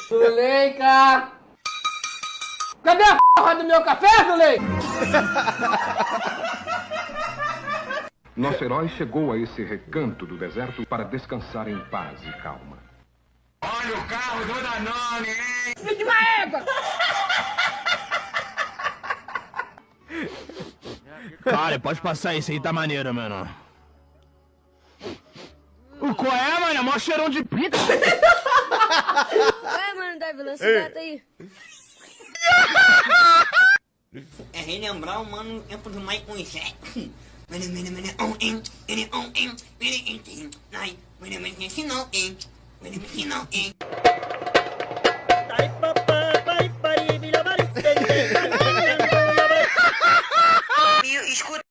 Zuleika! Cadê a porra do meu café, Zuleika? Nosso herói chegou a esse recanto do deserto para descansar em paz e calma. Olha o carro do Danone, hein? Filho de uma égua! Cara, pode passar isso aí, tá maneiro, mano. O qual é, mano? É mó cheirão de pizza. Ué, mano, Davi, lança o gato aí. É relembrar o mano no tempo do Michael Jackson. Escuta.